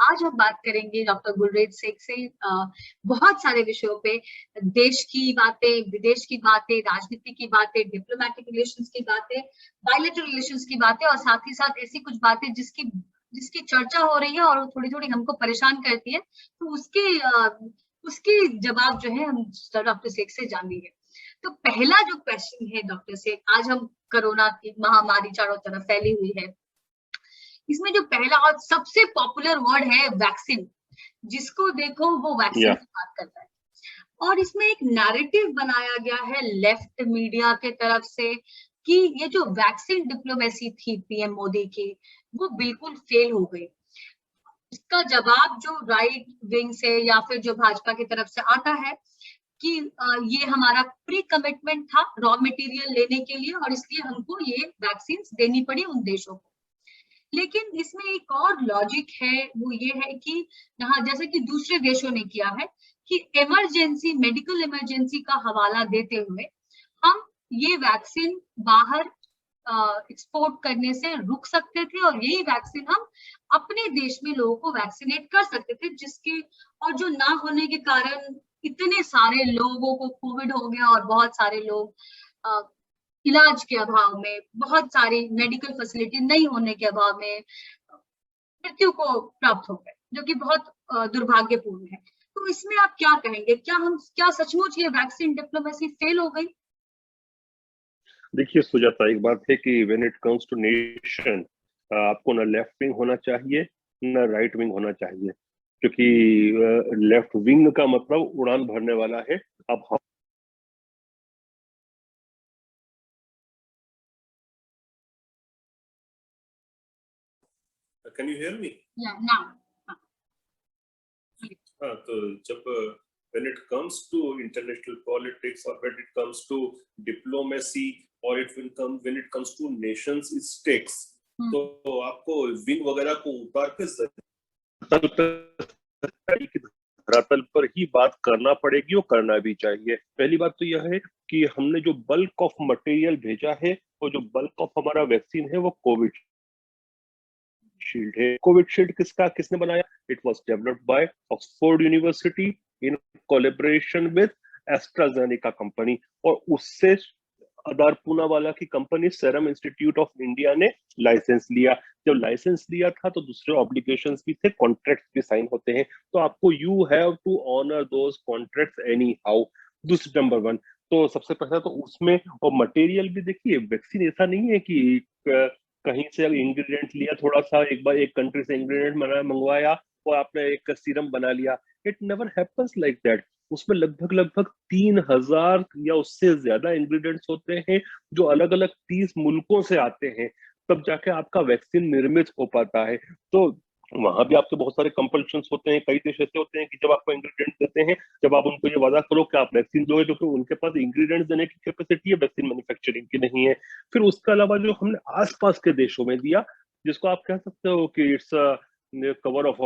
आज हम बात करेंगे डॉक्टर गुलरेज शेख से बहुत सारे विषयों पे, देश की बातें, विदेश की बातें, राजनीति की बातें, डिप्लोमेटिक रिलेशंस की बातें, बायलैटरल रिलेशंस की बातें और साथ ही साथ ऐसी कुछ बातें जिसकी जिसकी चर्चा हो रही है और थोड़ी-थोड़ी हमको परेशान करती है, तो उसके जवाब जो है हम डॉक्टर शेख से जानेंगे। तो पहला जो क्वेश्चन है डॉक्टर शेख, आज हम कोरोना की महामारी चारों तरफ फैली हुई है। इसमें जो पहला और सबसे पॉपुलर वर्ड है वैक्सीन, जिसको देखो वो वैक्सीन की बात करता है। और इसमें एक नैरेटिव बनाया गया है लेफ्ट मीडिया के तरफ से कि ये जो वैक्सीन डिप्लोमेसी थी पीएम मोदी की, वो बिल्कुल फेल हो गई। इसका जवाब जो राइट विंग से या फिर जो भाजपा की तरफ से आता है कि ये हमारा प्री कमिटमेंट था रॉ मटेरियल लेने के लिए और इसलिए हमको ये वैक्सीन देनी पड़ी उन देशों को। लेकिन इसमें एक और लॉजिक है, वो ये है कि यहाँ जैसे कि दूसरे देशों ने किया है कि इमरजेंसी, मेडिकल इमरजेंसी का हवाला देते हुए हम ये वैक्सीन बाहर एक्सपोर्ट करने से रुक सकते थे और यही वैक्सीन हम अपने देश में लोगों को वैक्सीनेट कर सकते थे, जिसके और जो ना होने के कारण इतने सारे लोगों को कोविड हो गया और बहुत सारे लोग इलाज के अभाव में, बहुत सारी मेडिकल फैसिलिटी नहीं होने के अभाव में मृत्यु को प्राप्त हो गए, जो कि बहुत दुर्भाग्यपूर्ण है। तो इसमें आप क्या कहेंगे? क्या सचमुच ये वैक्सीन डिप्लोमेसी फेल हो गई? देखिए सुजाता, एक बात है कि when it comes to nation, आपको ना लेफ्ट विंग होना चाहिए ना राइट विंग होना चाहिए, क्योंकि लेफ्ट विंग का मतलब उड़ान भरने वाला है। अब हम कैन यू हियर मी? हाँ, तो जब when it comes to international politics or when it comes to diplomacy or when it comes to nations stakes, तो आपको विंग वगैरह को उतार के धरातल पर ही बात करना पड़ेगी और करना भी चाहिए। पहली बात तो यह है कि हमने जो बल्क ऑफ मटेरियल भेजा है और जो बल्क ऑफ हमारा वैक्सीन है वो कोविड शील्ड है। कोविड शील्ड किसने बनाया? It was developed by Oxford university in collaboration with AstraZeneca company, और उससे आधार पूनावाला की company serum institute of India ने लाइसेंस लिया। जब लाइसेंस लिया था तो दूसरे ऑब्लिगेशंस भी थे, कॉन्ट्रैक्ट्स भी साइन होते हैं, तो आपको you have to honour those contracts anyhow. दूसरी नंबर वन, तो सबसे पहला तो उसमें, और मटेरियल भी देखिए, वैक्सीन ऐसा नहीं है कि कहीं से इंग्रेडिएंट लिया थोड़ा सा, एक बार एक कंट्री से इंग्रेडिएंट मंगवाया और आपने एक सीरम बना लिया। It never happens like that. उसमें लगभग 3000 या उससे ज्यादा इंग्रेडिएंट्स होते हैं जो अलग अलग 30 मुल्कों से आते हैं, तब जाके आपका वैक्सीन निर्मित हो पाता है। तो वहां भी आपके बहुत सारे कंपल्शंस होते हैं। कई देश ऐसे होते हैं कि जब आपको इंग्रेडिएंट्स देते हैं, जब आप उनको ये वादा करो कि आप वैक्सीन दोगे, क्योंकि उनके पास इंग्रेडिएंट्स देने की कैपेसिटी है, वैक्सीन मैन्युफैक्चरिंग की नहीं है। फिर उसके अलावा जो हमने आसपास के देशों में दिया, जिसको आप कह सकते हो कि its cover of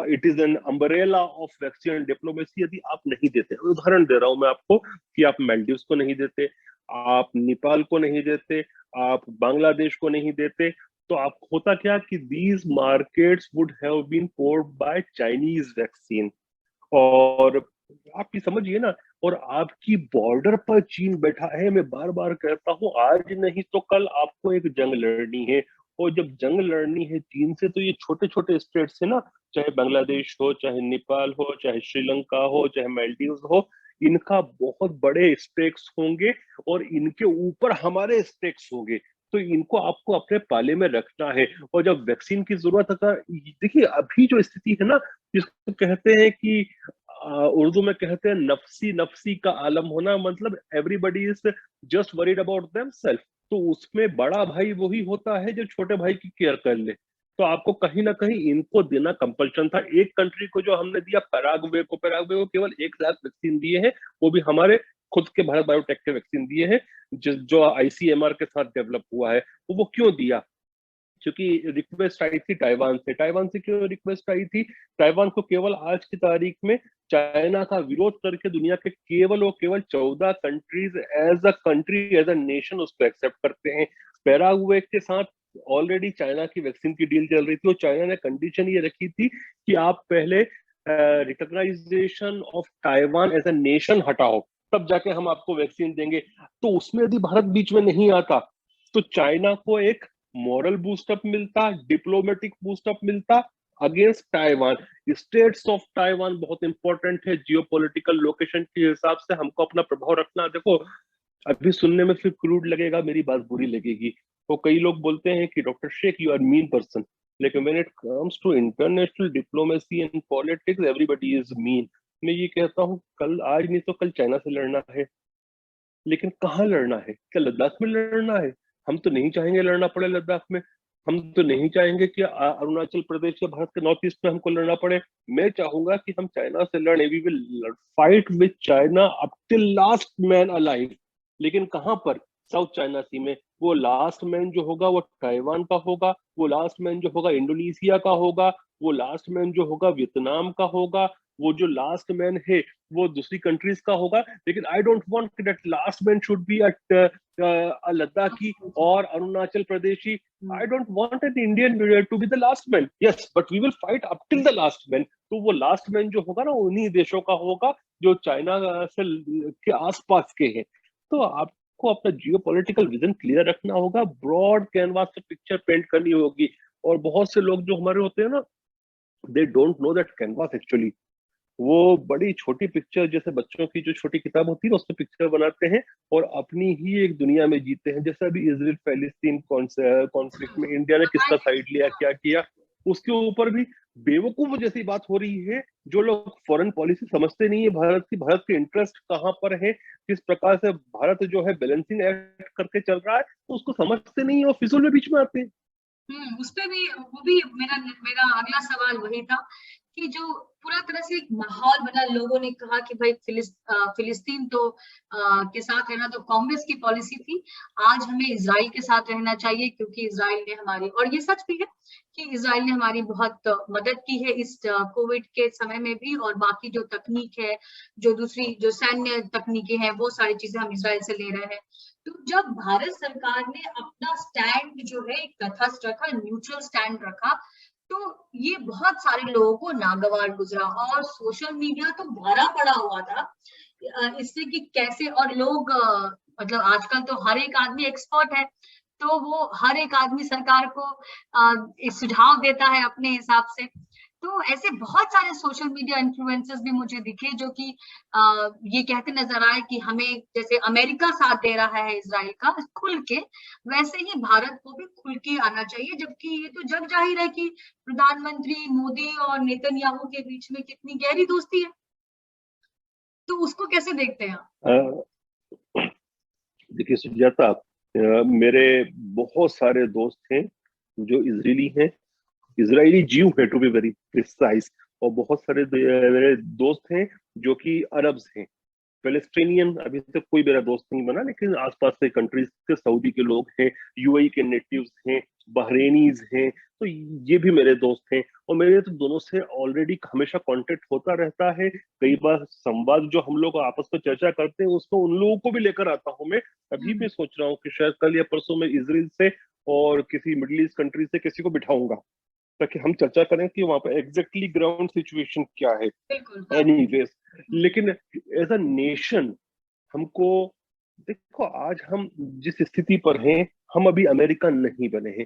it is an umbrella of vaccine diplomacy. यदि आप नहीं देते, उदाहरण दे रहा हूं मैं आपको कि आप मालदीव्स को नहीं देते, आप नेपाल को नहीं देते, आप बांग्लादेश को नहीं देते, तो आप होता क्या कि these markets would have been poured by Chinese vaccine. और आप ये समझिए ना, और आपकी बॉर्डर पर चीन बैठा है। मैं बार बार कहता हूं, आज नहीं तो कल आपको एक जंग लड़नी है, और जब जंग लड़नी है चीन से, तो ये छोटे छोटे स्टेट्स है ना, चाहे बांग्लादेश हो, चाहे नेपाल हो, चाहे श्रीलंका हो, चाहे मालदीव्स हो, इनका बहुत बड़े स्टेक्स होंगे और इनके ऊपर हमारे स्टेक्स होंगे। तो इनको आपको अपने पाले में रखना है। और जब वैक्सीन की जरूरत है, देखिए अभी जो स्थिति है ना, जिसको कहते हैं कि उर्दू में कहते हैं नफसी नफसी का आलम होना, मतलब everybody is just worried about themselves. तो उसमें बड़ा भाई वही होता है जो छोटे भाई की केयर कर ले। तो आपको कहीं ना कहीं इनको देना कंपल्शन था। एक कंट्री को जो हमने दिया, पैराग्वे को केवल 1 लाख वैक्सीन दिए हैं, वो भी हमारे खुद के भारत बायोटेक के वैक्सीन दिए हैं, जो आईसीएमआर के साथ डेवलप हुआ है। वो क्यों दिया? क्योंकि रिक्वेस्ट आई थी ताइवान से। ताइवान से क्यों रिक्वेस्ट आई थी? ताइवान को केवल आज की तारीख में चाइना का विरोध करके दुनिया के केवल और केवल 14 countries as a country, as a nation उसको एक्सेप्ट करते हैं। पैराग्वे के साथ ऑलरेडी चाइना की वैक्सीन की डील चल रही थी और चाइना ने कंडीशन ये रखी थी कि आप पहले recognization of Taiwan as a nation हटाओ, तब जाके हम आपको वैक्सीन देंगे। तो उसमें यदि भारत बीच में नहीं आता तो चाइना को एक मॉरल बूस्टअप मिलता, डिप्लोमेटिक बूस्टअप मिलता against Taiwan. States of Taiwan बहुत इंपॉर्टेंट है जियोपॉलिटिकल लोकेशन के हिसाब से, हमको अपना प्रभाव रखना। देखो अभी सुनने में फिर क्रूड लगेगा, मेरी बात बुरी लगेगी, तो कई लोग बोलते हैं कि doctor Sheikh you are mean person, लेकिन when it comes to international diplomacy and politics everybody is mean. मैं ये कहता हूँ कल, आज नहीं तो कल चाइना से लड़ना है, लेकिन कहाँ लड़ना है? क्या लद्दाख में लड़ना है? हम तो नहीं चाहेंगे लड़ना पड़े लद्दाख में। हम तो नहीं चाहेंगे कि अरुणाचल प्रदेश या भारत के नॉर्थ ईस्ट में हमको लड़ना पड़े। मैं चाहूंगा कि हम चाइना से लड़े, we will fight with China up till last man alive. लेकिन कहाँ पर? साउथ चाइना सी में। वो लास्ट मैन जो होगा वो ताइवान का होगा, वो लास्ट मैन जो होगा इंडोनेशिया का होगा, वो लास्ट मैन जो होगा वियतनाम का होगा, वो जो लास्ट मैन है वो दूसरी कंट्रीज का होगा। लेकिन I don't want that last man should be Ladakhi और Arunachal Pradeshi. I don't want an Indian to be the last man. Yes, but we will fight up till the last man. तो वो last man जो होगा ना उन्हीं देशों का होगा जो चाइना से के आसपास के हैं। तो आपको अपना जियोपॉलिटिकल विजन क्लियर रखना होगा, ब्रॉड कैनवास से पिक्चर पेंट करनी होगी। और बहुत से लोग जो हमारे होते हैं ना, they don't know that canvas actually. वो बड़ी छोटी पिक्चर, जैसे बच्चों की जो छोटी किताब होती है उससे पिक्चर बनाते हैं और अपनी ही एक दुनिया में जीते हैं। जैसे अभी इजराइल फैलिस्तीन कॉन्फ्लिक्ट में इंडिया ने किसका साइड लिया, क्या किया, उसके ऊपर भी बेवकूफ जैसी बात हो रही है। जो लोग फॉरेन पॉलिसी समझते नहीं है भारत की, भारत के इंटरेस्ट कहाँ पर है, किस प्रकार से भारत जो है बैलेंसिंग एक्ट करके चल रहा है, तो उसको समझते नहीं है और फिजूल में बीच में आते हैं। उस पे भी, वो भी मेरा मेरा अगला सवाल वही था कि जो पूरा तरह से एक माहौल बना, लोगों ने कहा कि भाई फिलिस्तीन तो के साथ रहना तो कांग्रेस की पॉलिसी थी, आज हमें इजराइल के साथ रहना चाहिए क्योंकि इजराइल ने हमारी, और ये सच भी है कि इजराइल ने हमारी बहुत मदद की है इस कोविड के समय में भी, और बाकी जो तकनीक है, जो दूसरी जो सैन्य तकनीकें हैं, वो सारी चीजें हम इजराइल से ले रहे हैं। तो जब भारत सरकार ने अपना स्टैंड जो है एक तटस्थ रखा, न्यूट्रल स्टैंड रखा, तो ये बहुत सारे लोगों को नागवार गुजरा और सोशल मीडिया तो भरा पड़ा हुआ था इससे कि कैसे, और लोग मतलब आजकल तो हर एक आदमी एक्सपर्ट है, तो वो हर एक आदमी सरकार को सुझाव देता है अपने हिसाब से। तो ऐसे बहुत सारे सोशल मीडिया इन्फ्लुएंसर्स भी मुझे दिखे जो कि ये कहते नजर आए कि हमें, जैसे अमेरिका साथ दे रहा है इजराइल का खुल के, वैसे ही भारत को भी खुल के आना चाहिए। जबकि ये तो जग जाहिर है कि प्रधानमंत्री मोदी और नेतन्याहू के बीच में कितनी गहरी दोस्ती है, तो उसको कैसे देखते हैं आप? देखिए सुजाता, मेरे बहुत सारे दोस्त हैं जो इजरायली हैं, इजरायली जीव है टू बी वेरी प्रिसाइज, और बहुत सारे मेरे दोस्त हैं जो कि अरब्स हैं, पैलेस्टीनियन। अभी तक कोई मेरा दोस्त नहीं बना, लेकिन आसपास से कंट्रीज के सऊदी के लोग हैं, यूएई के नेटिव्स हैं, बहरेनीज हैं, तो ये भी मेरे दोस्त हैं। और मेरे तो दोनों से ऑलरेडी हमेशा कांटेक्ट होता रहता है। कई बार संवाद जो हम लोग आपस में चर्चा करते हैं उसको उन लोगों को भी लेकर आता हूँ मैं। अभी भी सोच रहा हूँ कि शायद कल या परसों में इजराइल से और किसी मिडिल ईस्ट कंट्री से किसी को बिठाऊंगा ताकि हम चर्चा करें कि वहां पर एग्जैक्टली ग्राउंड सिचुएशन क्या है। एनीवेज, लेकिन एज अ नेशन हमको, देखो आज हम जिस स्थिति पर हैं, हम अभी अमेरिका नहीं बने हैं।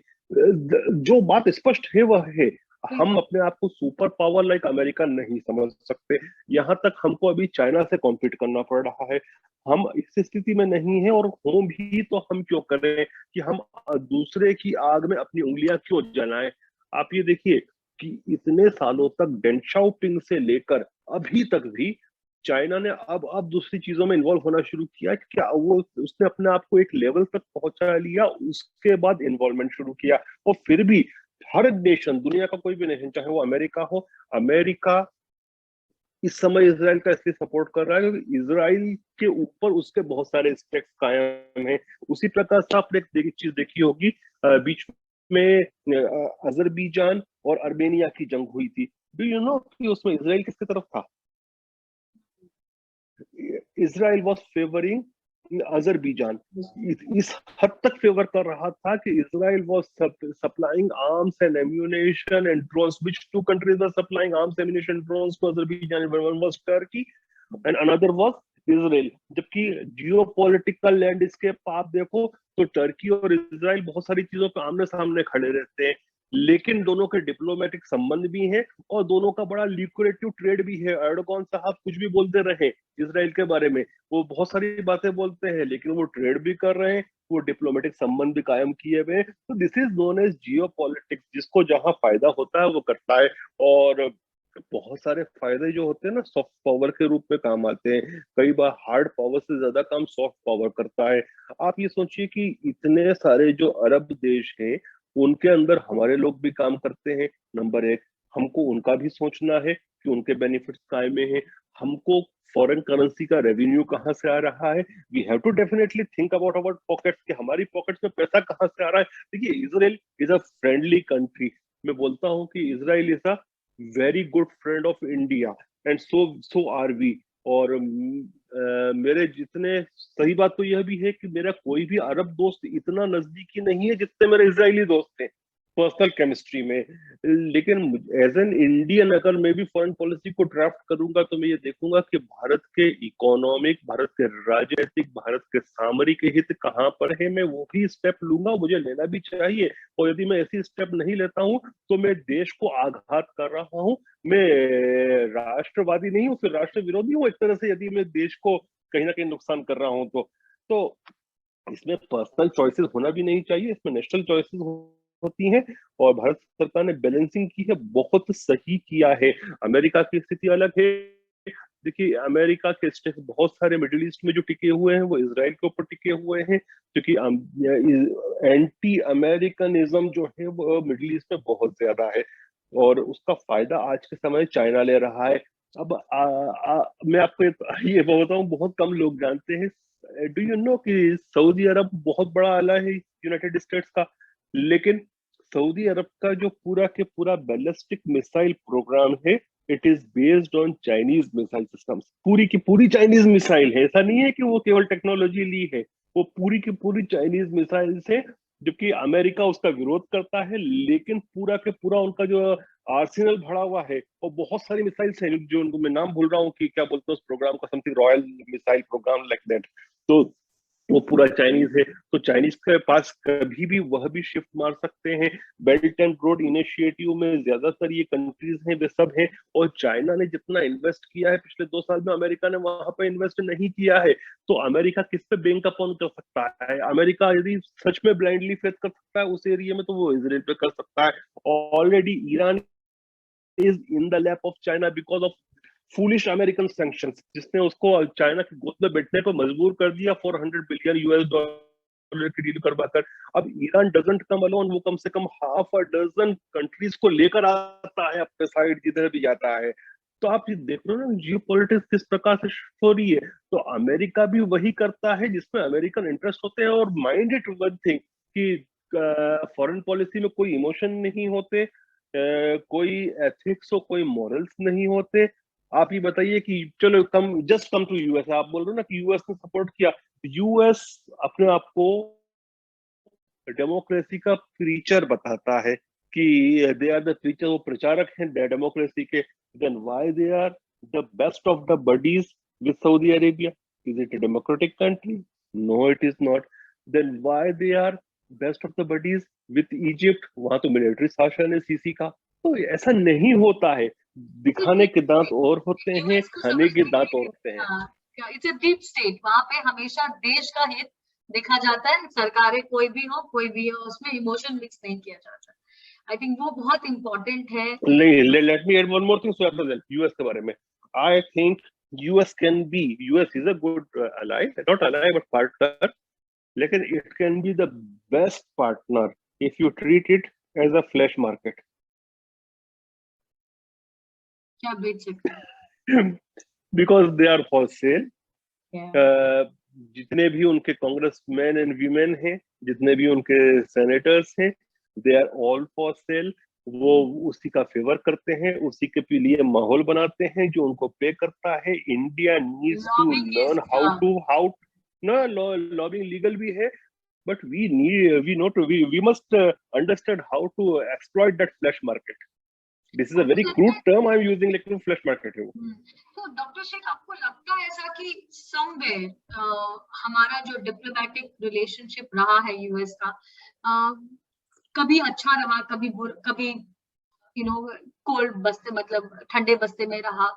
जो बात स्पष्ट है वह है, हम अपने आप को सुपर पावर लाइक अमेरिका नहीं समझ सकते। यहाँ तक हमको अभी चाइना से कॉम्पीट करना पड़ रहा है। हम इस स्थिति में नहीं है, और हों भी तो हम क्यों करें कि हम दूसरे की आग में अपनी उंगलियां क्यों जलाएं। आप ये देखिए कि इतने सालों तक डेंग शाओपिंग से लेकर अभी तक भी चाइना ने अब दूसरी चीजों में इन्वॉल्व होना शुरू किया। क्या वो उसने अपने आप को एक लेवल तक पहुंचा लिया, उसके बाद इन्वॉल्वमेंट शुरू किया। और फिर भी हर नेशन, दुनिया का कोई भी नेशन, चाहे वो अमेरिका हो, अमेरिका इस समय इसराइल का इसलिए सपोर्ट कर रहा है क्योंकि इसराइल के ऊपर उसके बहुत सारे स्टेक्स कायम हैं। उसी प्रकार से आपने एक चीज देखी होगी, बीच में अजरबैजान और अर्मेनिया की जंग हुई थी। डू यू नो कि उसमें इसराइल किसकी तरफ था? Israel was favoring अजरबैजान इस हद तक फेवर कर रहा था कि Israel was supplying arms and ammunition and drones, which two countries are supplying arms ammunition drones to Azerbaijan, one was Turkey and another was Israel. जबकि जियो पॉलिटिकल लैंडस्केप आप देखो तो टर्की और इजराइल बहुत सारी चीजों पे आमने सामने खड़े रहते हैं, लेकिन दोनों के डिप्लोमेटिक संबंध भी हैं और दोनों का बड़ा ल्यूक्रेटिव ट्रेड भी है। एर्डोगन साहब कुछ भी बोलते रहे इजराइल के बारे में, वो बहुत सारी बातें बोलते हैं, लेकिन वो ट्रेड भी कर रहे हैं, वो डिप्लोमेटिक संबंध भी कायम किए हुए हैं। तो this is known as geopolitics, जिसको जहां फायदा होता है वो करता है। और बहुत सारे फायदे जो होते हैं ना सॉफ्ट पावर के रूप में काम आते हैं, कई बार हार्ड पावर से ज्यादा काम सॉफ्ट पावर करता है। आप ये सोचिए कि इतने सारे जो अरब देश हैं उनके अंदर हमारे लोग भी काम करते हैं। नंबर एक, हमको उनका भी सोचना है कि उनके बेनिफिट्स काय में है, हमको फॉरेन करेंसी का रेवेन्यू कहाँ से आ रहा है। We have to definitely think about our pockets कि हमारी पॉकेट्स में पैसा कहाँ से आ रहा है। देखिए, Israel is a friendly country. मैं बोलता हूँ कि Israel is a very good friend of India and so are we. और मेरे जितने, सही बात तो यह भी है कि मेरा कोई भी अरब दोस्त इतना नजदीकी नहीं है जितने मेरे इजरायली दोस्त हैं पर्सनल केमिस्ट्री में। लेकिन एज एन इंडियन अगर मैं भी फॉरेन पॉलिसी को ड्राफ्ट करूंगा तो मैं ये देखूंगा कि भारत के इकोनॉमिक, भारत के राजनीतिक, भारत के सामरिक हित कहाँ पर है, मैं वो भी स्टेप लूंगा, मुझे लेना भी चाहिए। और यदि मैं ऐसी स्टेप नहीं लेता हूँ तो मैं देश को आघात कर रहा हूँ, मैं राष्ट्रवादी नहीं हूँ, फिर राष्ट्र विरोधी हूँ एक तरह से, यदि मैं देश को कहीं ना कहीं नुकसान कर रहा हूँ तो इसमें पर्सनल चॉइसेस होना भी नहीं चाहिए, इसमें नेशनल चॉइसेस होती हैं। और भारत सरकार ने बैलेंसिंग की है, बहुत सही किया है। अमेरिका की स्थिति अलग है। देखिए, अमेरिका के स्टेट बहुत सारे मिडिल ईस्ट में जो टिके हुए हैं वो इसराइल के ऊपर टिके हुए हैं, क्योंकि एंटी अमेरिकनिज्म जो है वो मिडिल ईस्ट में बहुत ज्यादा है और उसका फायदा आज के समय चाइना ले रहा है। अब मैं आपको ये बताऊं, बहुत कम लोग जानते हैं, डू यू नो कि सऊदी अरब बहुत बड़ा आला है यूनाइटेड स्टेट्स का, लेकिन सऊदी अरब का जो पूरा के पूरा बैलिस्टिक मिसाइल प्रोग्राम है, it is based on Chinese missile systems. पूरी की पूरी चाइनीज मिसाइल है, ऐसा नहीं है कि वो केवल टेक्नोलॉजी ली है, वो पूरी की पूरी चाइनीज मिसाइल है। जबकि अमेरिका उसका विरोध करता है, लेकिन पूरा के पूरा उनका जो आर्सेनल भरा हुआ है और बहुत सारी मिसाइल्स हैं जो उनको मैं नाम भूल रहा हूँ कि क्या बोलते हैं उस प्रोग्राम का, something royal missile programme like that. तो वो पूरा चाइनीज है, तो चाइनीज के पास कभी भी वह भी शिफ्ट मार सकते हैं। बेल्ट एंड रोड इनिशिएटिव में ज्यादातर ये कंट्रीज हैं, वे सब हैं। और चाइना ने जितना इन्वेस्ट किया है पिछले 2 साल में, अमेरिका ने वहां पे इन्वेस्ट नहीं किया है। तो अमेरिका किस पे बैंक अपॉन कर सकता है? अमेरिका यदि सच में ब्लाइंडली फेथ कर सकता है उस एरिया में, तो वो इसराइल पे कर सकता है। Already Iran is in the lap of China because of foolish American sanctions, जिसने उसको चाइना की गोद में बैठने पर मजबूर कर दिया $400 बिलियन की डील करवाकर। अब ईरान डजंट कम अलोन, वो कम से कम हाफ अ डजन कंट्रीज को लेकर आता है अपने साइड जिधर भी जाता है। तो आप ये देख रहे हो ना जियो पॉलिटिक्स किस प्रकार से हो रही है। तो अमेरिका भी वही करता है जिसमें अमेरिकन इंटरेस्ट होते हैं। और माइंड इट वन थिंग कि फॉरेन पॉलिसी में कोई इमोशन नहीं होते, कोई एथिक्स और कोई मॉरल्स नहीं होते। आप ये बताइए कि चलो कम टू यूएस, आप बोल रहे हो ना कि यूएस ने सपोर्ट किया। यूएस अपने आप को डेमोक्रेसी का प्रीचर बताता है कि दे आर द प्रीचर, वो प्रचारक हैं डेमोक्रेसी के। Then why they are the best of the buddies with Saudi Arabia? Is it a democratic country? No, it is not. Then why they are best of the buddies with Egypt? वहां तो military शासन है CC का। तो ऐसा नहीं होता है, दिखाने के दांत और होते हैं, खाने के दांत और होते हैं। इट्स अ डीप स्टेट, वहां पे हमेशा देश का हित देखा जाता है। सरकारें कोई भी हो उसमें इमोशन मिक्स नहीं किया जाता। आई थिंक वो बहुत इंपॉर्टेंट है। नहीं, let me add one more thing US के बारे में। I think US is a good ally, not ally but partner, लेकिन it can be the best partner if you treat it as a flash market. क्या बेच सकते हैं? Because they are for sale. जितने भी उनके कांग्रेसमैन एंड वीमेन हैं, जितने भी उनके सेनेटर्स हैं, they are all for sale. वो उसी का फेवर करते हैं, उसी के लिए माहौल बनाते हैं जो उनको पे करता है। India needs to learn how ना लॉबिंग लीगल भी है, but we must understand how to exploit that flesh market. This is a very crude term I'm using, लेकिन flesh market है वो। तो डॉक्टर शेख, आपको लगता है ऐसा कि समवेयर हमारा जो डिप्लोमेटिक रिलेशनशिप रहा है यूएस का, कभी अच्छा रहा, कभी कोल्ड बस्ते, मतलब ठंडे बस्ते में रहा,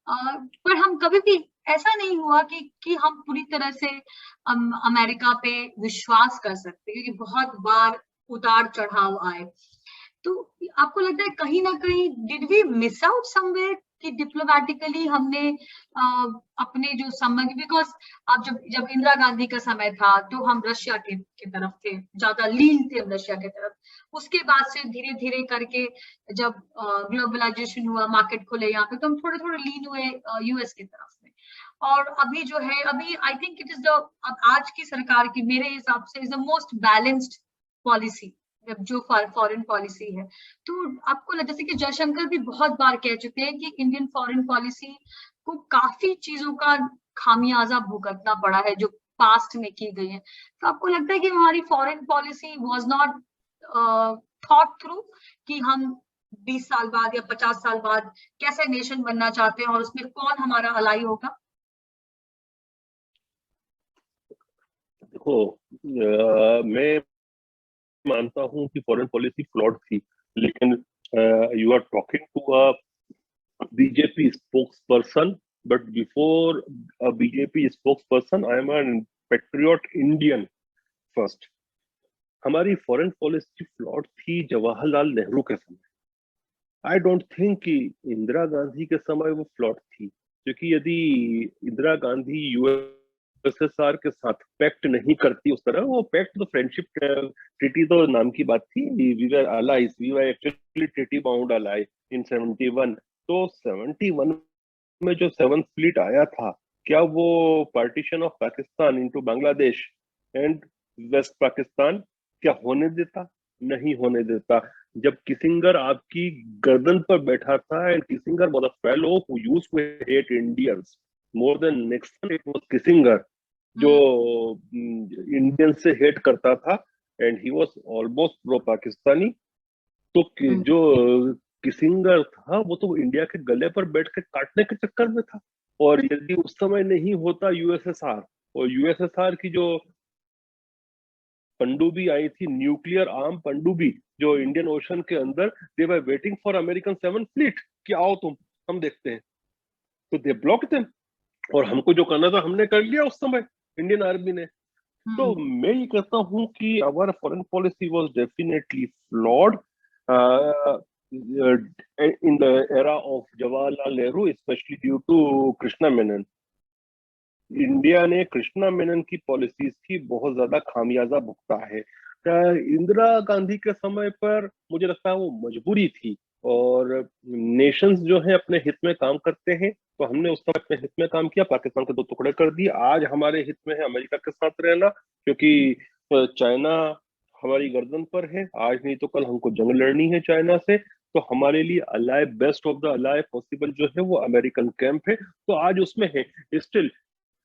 पर हम कभी भी ऐसा नहीं हुआ कि हम पूरी तरह से अमेरिका पे विश्वास कर सकते, क्योंकि बहुत बार उतार चढ़ाव आए। तो आपको लगता है कहीं ना कहीं did we miss out somewhere कि डिप्लोमेटिकली हमने अपने जो संबंध, बिकॉज आप जब इंदिरा गांधी का समय था तो हम रशिया के तरफ थे, ज्यादा लीन थे हम रशिया के तरफ। उसके बाद से धीरे धीरे करके जब ग्लोबलाइजेशन हुआ, मार्केट खुले यहाँ पे, तो हम थोड़े थोड़े लीन हुए यूएस की तरफ में। और अभी जो है, अभी I think it is the, अब आज की सरकार की मेरे हिसाब से is the most balanced policy जो फॉरेन पॉलिसी है। तो आपको जैसे कि जयशंकर भी बहुत बार कह चुके हैं कि इंडियन फॉरेन पॉलिसी को काफी चीजों का खामियाजा भुगतना पड़ा है जो पास्ट में की गई है। तो आपको लगता है कि हमारी foreign policy was not thought through कि हम 20 साल बाद या 50 साल बाद कैसे नेशन बनना चाहते हैं और उसमें कौन हमारा अलाई होगा? देखो, मैं मानता हूं कि फॉरेन पॉलिसी फ्लॉड थी, लेकिन you are talking to a BJP spokesperson, but before a BJP spokesperson I am an patriot Indian first. हमारी फॉरेन पॉलिसी फ्लॉड थी जवाहरलाल नेहरू के समय। आई डोंट थिंक कि इंदिरा गांधी के समय वो फ्लॉड थी, क्योंकि यदि इंदिरा गांधी यूएसएसआर के साथ पैक्ट नहीं करती उस तरह, वो पैक्ट तो फ्रेंडशिप ट्रीटी तो नाम की बात थी, we were allies, we were actually treaty bound ally in 71। तो 71 में जो 7th फ्लीट आया था, क्या वो partition of Pakistan into Bangladesh and West Pakistan क्या होने देता? नहीं होने देता। जब किसिंगर आपकी गर्दन पर बैठा था, and Kissinger was a fellow who used to hate Indians more than Nixon, it was Kissinger जो इंडियन से हेट करता था, and he was almost pro Pakistani. तो जो किसिंगर था वो तो इंडिया के गले पर बैठ के काटने के चक्कर में था। और यदि उस समय नहीं होता यूएसएसआर, और यूएसएसआर की जो पनडुब्बी आई थी, न्यूक्लियर आर्म पनडुब्बी, जो इंडियन ओशन के अंदर, they were waiting for American 7th fleet कि आओ तुम, हम देखते हैं। तो दे ब्लॉक्ड देम, और हमको जो करना था हमने कर लिया उस समय, इंडियन आर्मी ने। तो मैं ये कहता हूं कि our foreign policy was definitely flawed in the era of Jawaharlal Nehru, especially due to Krishna Menon. India ने कृष्णा मेनन की पॉलिसीज की बहुत ज्यादा खामियाजा भुगता है। इंदिरा गांधी के समय पर मुझे लगता है वो मजबूरी थी, और नेशंस जो है अपने हित में काम करते हैं, तो हमने उस समय अपने हित में काम किया, पाकिस्तान के 2 टुकड़े कर दिए। आज हमारे हित में है अमेरिका के साथ रहना, क्योंकि चाइना हमारी गर्दन पर है, आज नहीं तो कल हमको जंग लड़नी है चाइना से। तो हमारे लिए ally, best of the ally possible जो है वो अमेरिकन कैंप है, तो आज उसमें है। Still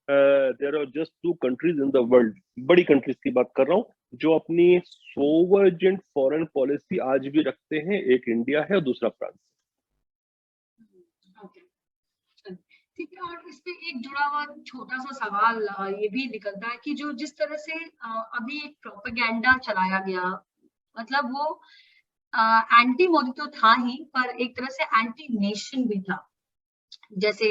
there are just 2 countries in the world, बड़ी कंट्रीज की बात कर रहा हूँ, जो अपनी सोवर्जेंट फॉरेन पॉलिसी आज भी रखते हैं। एक इंडिया है और दूसरा फ्रांस। ठीक है, और इस पे एक जुड़ा हुआ छोटा सा सवाल ये भी निकलता है कि जो जिस तरह से अभी एक प्रोपेगेंडा चलाया गया, मतलब वो एंटी मोदी तो था ही, पर एक तरह से एंटी नेशन भी था। जैसे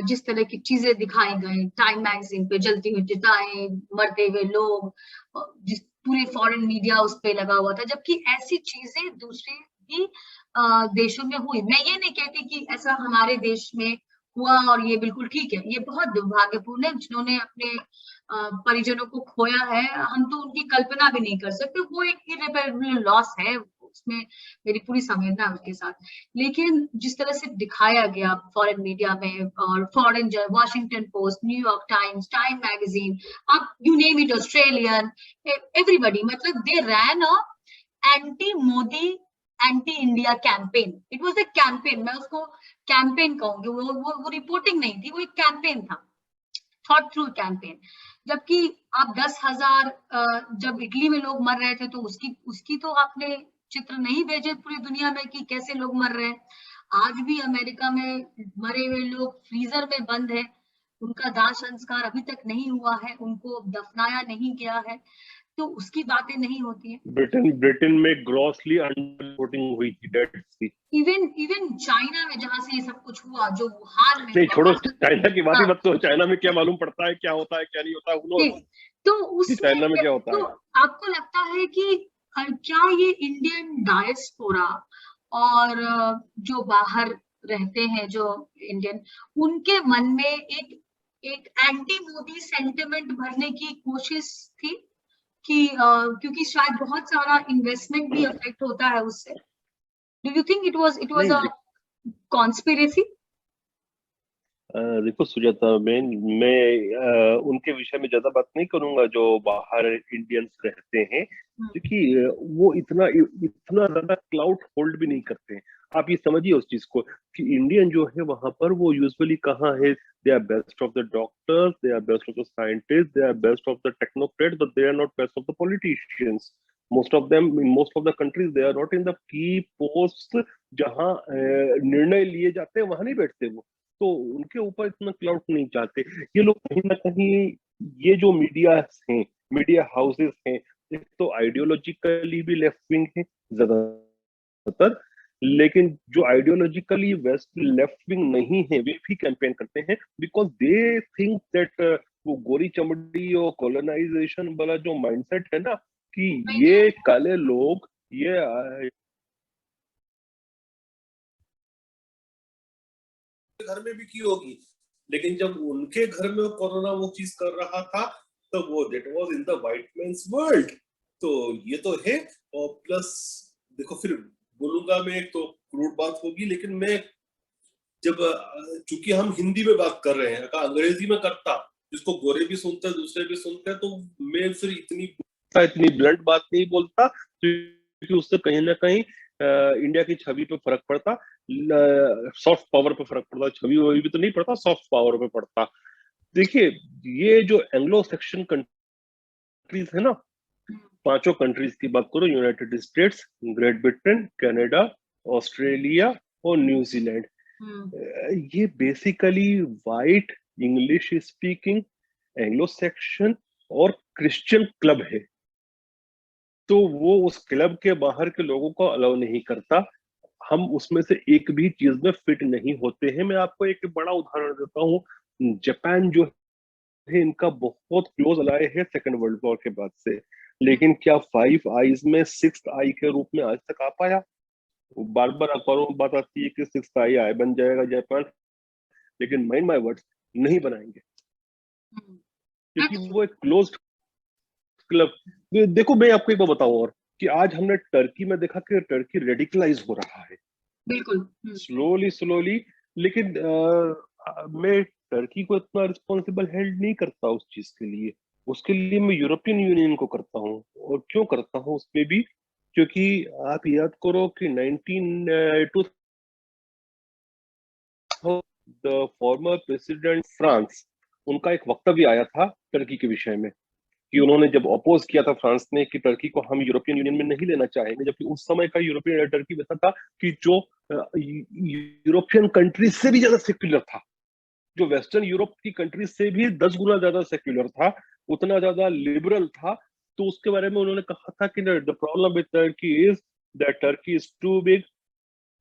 जिस तरह की चीजें दिखाई गई टाइम मैगजीन पे, जलती हुई चिताएं, मरते हुए लोग, जिस पूरे फॉरेन मीडिया उस पे लगा हुआ था, जबकि ऐसी चीजें दूसरे भी देशों में हुई। मैं ये नहीं कहती कि ऐसा हमारे देश में हुआ और ये बिल्कुल ठीक है, ये बहुत दुर्भाग्यपूर्ण है। जिन्होंने अपने परिजनों को खोया है, हम तो उनकी कल्पना भी नहीं कर सकते, वो एक इरिपेरेबल लॉस है, उसमें मेरी पूरी संवेदना है उसके साथ। लेकिन जिस तरह से दिखाया गया फॉरेन मीडिया में, और foreign Washington Post, New York Times, time magazine, आप you name it, Australian, everybody, मतलब they ran a anti Modi, anti India campaign. It was a campaign, मैं उसको कैंपेन कहूंगी, वो रिपोर्टिंग नहीं थी, वो एक कैंपेन था। Thought through campaign. जबकि आप 10,000 जब इटली में लोग मर रहे थे तो उसकी तो आपने चित्र नहीं भेजे पूरी दुनिया में कि कैसे लोग मर रहे हैं। आज भी अमेरिका में मरे हुए लोग फ्रीजर में बंद है, उनका दाह संस्कार अभी तक नहीं हुआ है, उनको दफनाया नहीं गया है, तो उसकी बातें नहीं होती है। ब्रिटेन में ग्रॉसली अंडर रिपोर्टिंग हुई थी डेथ्स की। इवन चाइना में जहां से ये सब कुछ हुआ, जो वुहान में नहीं छोड़ो, चाइना की बात ही हाँ, मत करो। चाइना में क्या मालूम पड़ता है क्या होता है क्या नहीं होता, तो उसमें चाइना में क्या होता तो है। आपको लगता है कि क्या ये इंडियन डायस्पोरा और जो बाहर रहते हैं जो इंडियन, उनके मन में एक एंटी मोदी सेंटिमेंट भरने की कोशिश थी कि क्योंकि शायद बहुत सारा इन्वेस्टमेंट भी अफेक्ट होता है उससे? Do you think it was a conspiracy? देखो सुजाता, मैं उनके विषय में ज्यादा बात नहीं करूंगा जो बाहर इंडियंस रहते हैं, क्योंकि वो इतना ज्यादा क्लाउड होल्ड भी नहीं करते हैं। आप ये समझिए उस चीज को कि इंडियन जो है वहां पर वो यूजुअली कहाँ है, they are best of the doctors, they are best of the scientist, they are best of the technocrat, but they are not best of the politicians. Most of them in most of the countries they are not in the key post, जहां निर्णय लिए जाते हैं वहां नहीं बैठते वो। तो उनके ऊपर इतना क्लाउड नहीं चाहते ये लोग। कहीं ना कहीं ये जो मीडिया हैं, मीडिया हाउसेस हैं, एक तो आइडियोलॉजिकली भी लेफ्ट विंग है ज्यादातर, लेकिन जो आइडियोलॉजिकली वेस्ट लेफ्ट विंग नहीं है वे भी कैंपेन करते हैं, बिकॉज दे थिंक दैट वो गोरी चमड़ी और कॉलोनाइजेशन वाला जो माइंडसेट है ना, कि ये काले लोग ये घर में भी की होगी, लेकिन जब उनके घर में कोरोना वो चीज कर रहा था तो वो that was in the white man's world. तो ये तो है। और प्लस देखो, फिर बोलूंगा मैं, एक तो क्रूड बात होगी, लेकिन मैं जब चूंकि हम हिंदी में बात कर रहे हैं, अगर अंग्रेजी में करता जिसको गोरे भी सुनते हैं दूसरे भी सुनते हैं, तो मैं फिर इतनी ब्लंट बात नहीं बोलता, क्योंकि उससे कहीं ना कहीं इंडिया की छवि पे फर्क पड़ता, सॉफ्ट पावर पे फर्क पड़ता। छवि वही भी तो नहीं पड़ता, सॉफ्ट पावर पे पड़ता। देखिए, ये जो एंग्लो सेक्शन कंट्रीज है ना, 5 कंट्रीज की बात करो, United states, great Britain, Canada, Australia और न्यूजीलैंड, ये basically white English speaking Anglo Saxon और क्रिश्चियन क्लब है। तो वो उस क्लब के बाहर के लोगों को अलाउ नहीं करता। हम उसमें से एक भी चीज में फिट नहीं होते हैं। मैं आपको एक बड़ा उदाहरण देता हूँ। जापान जो है, इनका बहुत क्लोज अलाय है सेकेंड वर्ल्ड वॉर के बाद से, लेकिन क्या 5 आईज में 6th आई के रूप में आज तक आ पाया? बार बार अखबारों में बात आती है कि 6th आई बन जाएगा जापान, लेकिन माइंड माय वर्ड्स, नहीं बनाएंगे, क्योंकि वो एक क्लोज्ड क्लब। देखो, मैं आपको एक बात बताऊं और, कि आज हमने टर्की में देखा कि टर्की रेडिकलाइज हो रहा है, बिल्कुल स्लोली। लेकिन मैं टर्की को इतना रिस्पॉन्सिबल हेल्ड नहीं करता उस चीज के लिए। उसके लिए मैं यूरोपियन यूनियन को करता हूँ। और क्यों करता हूँ उसमें भी, क्योंकि आप याद करो कि 19 द फॉर्मर प्रेसिडेंट फ्रांस, उनका एक वक्तव्य आया था टर्की के विषय में, कि उन्होंने जब अपोज किया था फ्रांस ने कि टर्की को हम यूरोपियन यूनियन में नहीं लेना चाहेंगे, जबकि उस समय का यूरोपियन टर्की वैसा था कि जो यूरोपियन कंट्रीज से भी ज्यादा सेक्युलर था, जो वेस्टर्न यूरोप की कंट्रीज से भी 10 गुना ज्यादा सेक्युलर था, उतना ज्यादा लिबरल था। तो उसके बारे में उन्होंने कहा था कि the problem with Turkey is that Turkey is too big,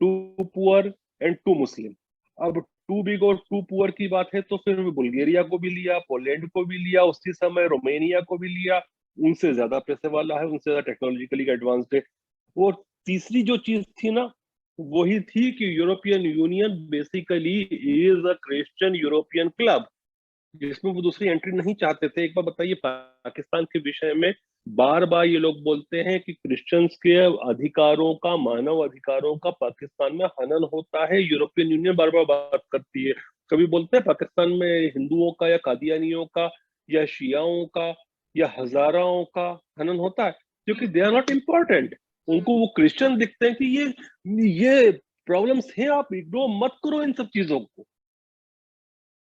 too poor and too Muslim. अब टू बिग और टू पुअर की बात है तो फिर बुल्गारिया को भी लिया, पोलैंड को भी लिया, उसी समय रोमेनिया को भी लिया, उनसे ज्यादा पैसे वाला है, उनसे ज्यादा टेक्नोलॉजिकली एडवांस्ड है। और तीसरी जो चीज थी ना, वही थी कि European union basically is a Christian European club, जिसमें वो दूसरी एंट्री नहीं चाहते थे। एक बार बताइए, पाकिस्तान के विषय में बार बार ये लोग बोलते हैं कि क्रिश्चियंस के अधिकारों का, मानव अधिकारों का पाकिस्तान में हनन होता है। यूरोपियन यूनियन बार बार बात करती है, कभी बोलते हैं पाकिस्तान में हिंदुओं का या कादियानियों का या शियाओं का या हजाराओं का हनन होता है, क्योंकि दे आर नॉट इम्पोर्टेंट। उनको वो क्रिश्चियन दिखते हैं कि ये प्रॉब्लम्स हैं, आप इग्नोर मत करो इन सब चीजों को।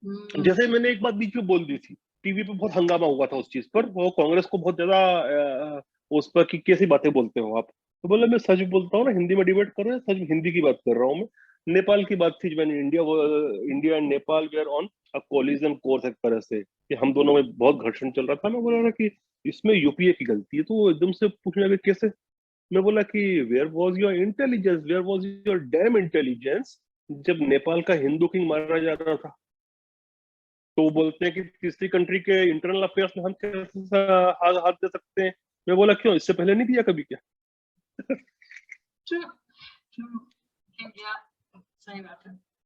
जैसे मैंने एक बात बीच में बोल दी थी, टीवी पे बहुत हंगामा हुआ था उस चीज पर, वो कांग्रेस को बहुत ज्यादा उस पर कि कैसी बातें बोलते हो आप। तो बोला मैं सच बोलता हूँ ना, हिंदी में डिबेट कर रहे हैं, सच हिंदी की बात कर रहा हूँ मैं। नेपाल की बात थी, मैंने India and Nepal were on a collision course, एक तरह से कि हम दोनों में बहुत घर्षण चल रहा था। मैं बोल रहा कि इसमें यूपीए की गलती है, तो वो एकदम से पूछने लगे कैसे। मैं बोला कि where was your intelligence, where was your damn intelligence, जब नेपाल का हिंदू किंग मारा जा रहा था। तो वो बोलते हैं कि तीसरी कंट्री के इंटरनल अफेयर्स में हम कैसे हाथ दे सकते हैं। मैं बोला क्यों, इससे पहले नहीं दिया कभी क्या? ट्रू, ट्रू, या सही बात है।